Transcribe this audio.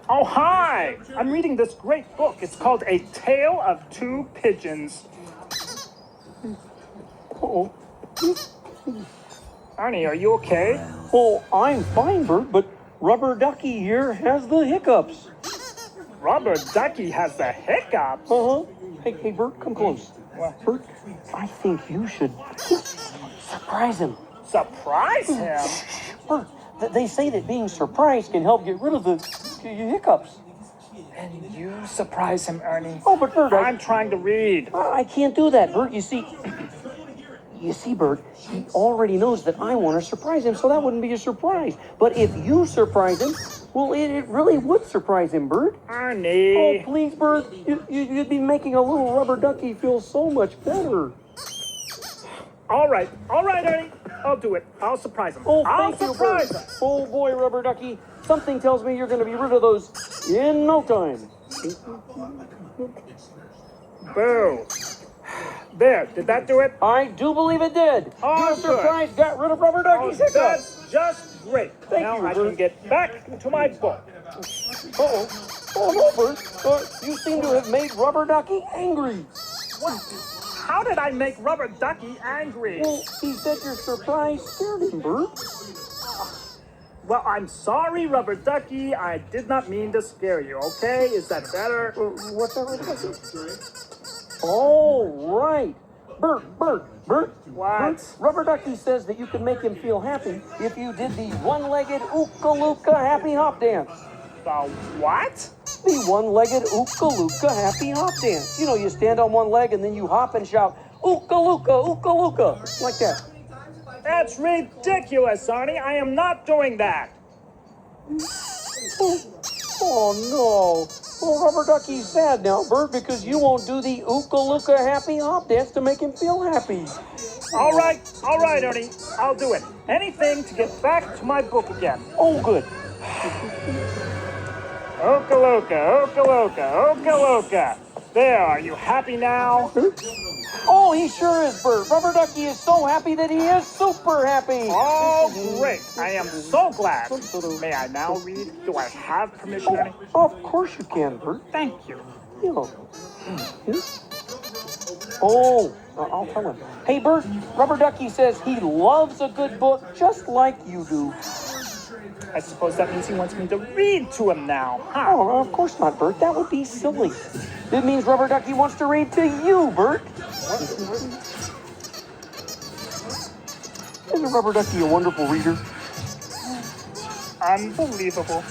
Oh, hi! I'm reading this great book. It's called A Tale of Two Pigeons. Oh, Arnie, are you okay? oh, I'm fine, Bert, but Rubber Ducky here has the hiccups. Rubber Ducky has the hiccups. Uh-huh. Hey, Bert, come close. Bert, I think you should surprise him. Surprise him? Bert, they say that being surprised can help get rid of the hiccups. And you surprise him, Ernie. Oh, but Bert, I'm trying to read. I can't do that, Bert. You see, Bert, he already knows that I want to surprise him, so that wouldn't be a surprise. But if you surprise him, well, it really would surprise him, Bert. Ernie. Oh, please, Bert. You'd be making a little rubber ducky feel so much better. All right, Ernie. I'll do it. I'll surprise him. Oh, I'll thank you, surprise Bert. him. Oh, boy, Rubber Ducky. Something tells me you're going to be rid of those in no time. Boo. There, did that do it? I do believe it did. Oh, Your surprise got rid of Rubber Ducky's hiccups. That's just great. Thank now you, I Bert. can get back to my book. Uh-oh. Oh, no, Bert. You seem to have made Rubber Ducky angry. What? How did I make Rubber Ducky angry? Well, he said your surprise scared him, Bert. Well, I'm sorry, Rubber Ducky. I did not mean to scare you, okay? Is that better? What's that, Rubber Ducky? Oh, right. Bert. What? Bert, Rubber Ducky says that you can make him feel happy if you did the one-legged Ooka-Looka Happy Hop Dance. The what? The one-legged Ooka-Looka Happy Hop Dance. You know, you stand on one leg and then you hop and shout, Ooka-Looka, Ooka-Looka, like that. That's ridiculous, Arnie. I am not doing that. Oh, no. Well, Rubber Ducky's sad now, Bert, because you won't do the Ooka-Looka Happy Hop Dance to make him feel happy. All right, Ernie. I'll do it. Anything to get back to my book again. Oh, good. Ooka-Looka, Ooka-Looka, Ooka-Looka. There, are you happy now? Oh, he sure is, Bert. Rubber Ducky is so happy that he is super happy. Oh, great. I am so glad. May I now read? Do I have permission, Ernie? Of course you can, Bert. Thank you. You know. Oh, I'll tell him. Hey, Bert, Rubber Ducky says he loves a good book just like you do. I suppose that means he wants me to read to him now, huh? Oh, of course not, Bert. That would be silly. It means Rubber Ducky wants to read to you, Bert. Isn't Rubber Ducky a wonderful reader? Unbelievable.